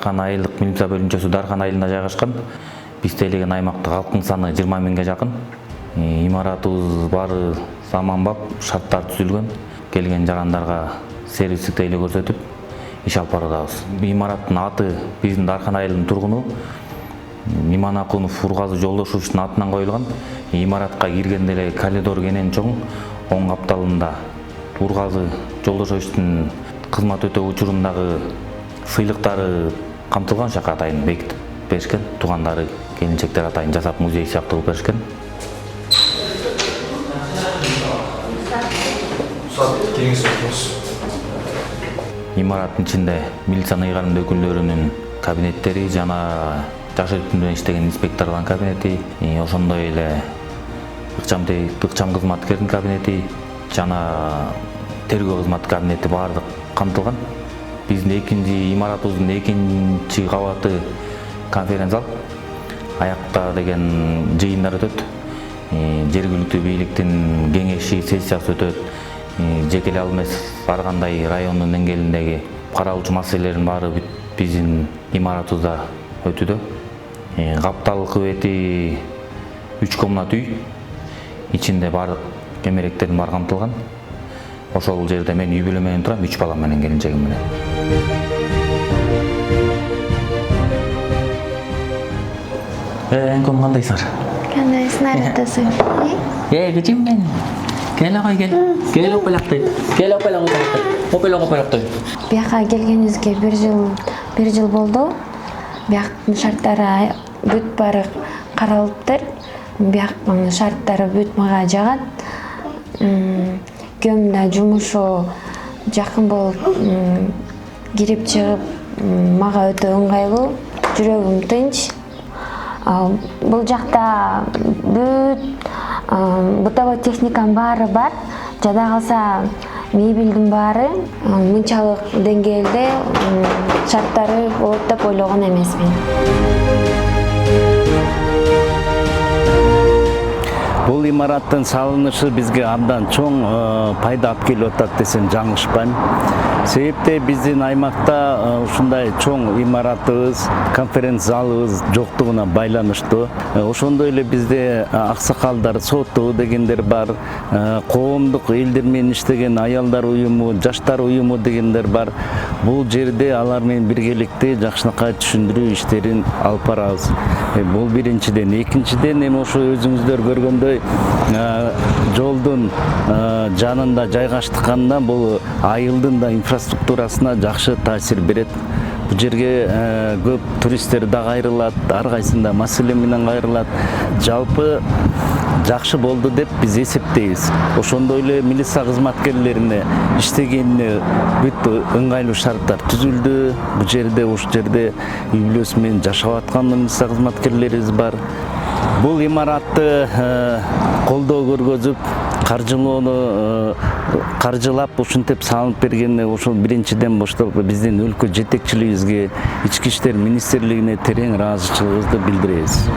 Дархан айылдык милиция бөлүнчөсү Дархан айылында жайгашкан. Биз тейлеген аймакта калктын саны 20 миңге жакын. Имаратыбыз баары заманбап, шарттар түзүлгөн. Келген жарандарга сервистик тейлөө көрсөтүп, иш алып барабыз. Имараттын аты биздин Дархан айылынын тургуну Миманакунов Ургазы Жолдошовичтин атынан коюлган. Имаратка киргенде эле коридор кенен чоң, оң капталында Ургазы Жолдошовичтин кызмат өтөө учурундагы сыйлыктары камтылган, шака атайын бекитип беришкен. Туугандары, келинчектер атайын жасап музей сыяктуу кылып беришкен. Имараттын ичинде милициянын ыйгарымдуу өкүлдөрүнүн кабинеттери жана жаш өтүмдөн иштеген инспектордун кабинети, ошондой эле ыкчам кызматкердин кабинети жана тергөө кызматы кабинети баардык камтылган. Биздин имаратыбыздын экинчи кабаты конференц зал. Аякта деген жыйындар өтөт. Жергиликтүү бийликтин кеңеши, сессиясы өтөт. Жеке эле ал эмес, ар кандай райондун деңгээлиндеги каралуучу маселелердин баары биздин имаратыбызда өтүүдө. Капталыкы бети 3 комнат үй. Ичинде баардык кемеректердин баары камтылган. Ошол жерде мен үй бүлө менен турам, 3 балам менен, келинчегим менен. Энкон кандайсыңар? Кандайсың, аратасың? Кичим мен. Кел агай, кел. Кел опелактай. Кел опелактай. Опелактай. Бияка келгенибизге бир жыл болду. Бияктын шарттары бүт баары каралыптыр. Бияктын шарттары бүт мага жагат. Көмүнө жумушу жакын болуп, кирип чыгып мага өтө ыңгайлуу, жүрөгүм тынч. Бул жакта бүт бытовой техниканын баары бар. Жада калса мебелдин баары мынчалык деңгээлде шарттары болот деп ойлогон эмесмин. Бул имараттын салынышы бизге абдан чоң пайда алып келип атат десем жаңылышпайм. Себепте биздин аймакта ушундай чоң имаратыбыз, конференц залыбыз жоктугуна байланыштуу. Ошондой эле бизде аксакалдар соту дегендер бар, коомдук элдер менен иштеген аялдар уюму, жаштар уюму дегендер бар. Бул жерде алар менен биргеликте жакшынакай түшүндүрүү иштерин алып барабыз. Бул биринчиден. Экинчиден, эми ошо өзүңүздөр көргөндөй жолдун жанында жайгаштыкканда бул айылдын да инфраструктурасына жакшы таасир берет. Бул жерге көп туристтер да кайрылат, ар кайсында маселе менен кайрылат. Жалпы жакшы болду деп биз эсептейбиз. Ошондой эле милиция кызматкерлерине иштегенине бүт ыңгайлуу шарттар түзүлдү. Бул жерде үй бүлөсү менен жашап аткан милиция кызматкерлерибиз бар. Бул имаратты колдоо көргөзүп, каржылап ушинтип салынып бергенине ошол биринчиден баштап биздин өлкө жетекчилигибизге, Ички иштер министрлигине терең ыраазычылыгыбызды билдиребиз.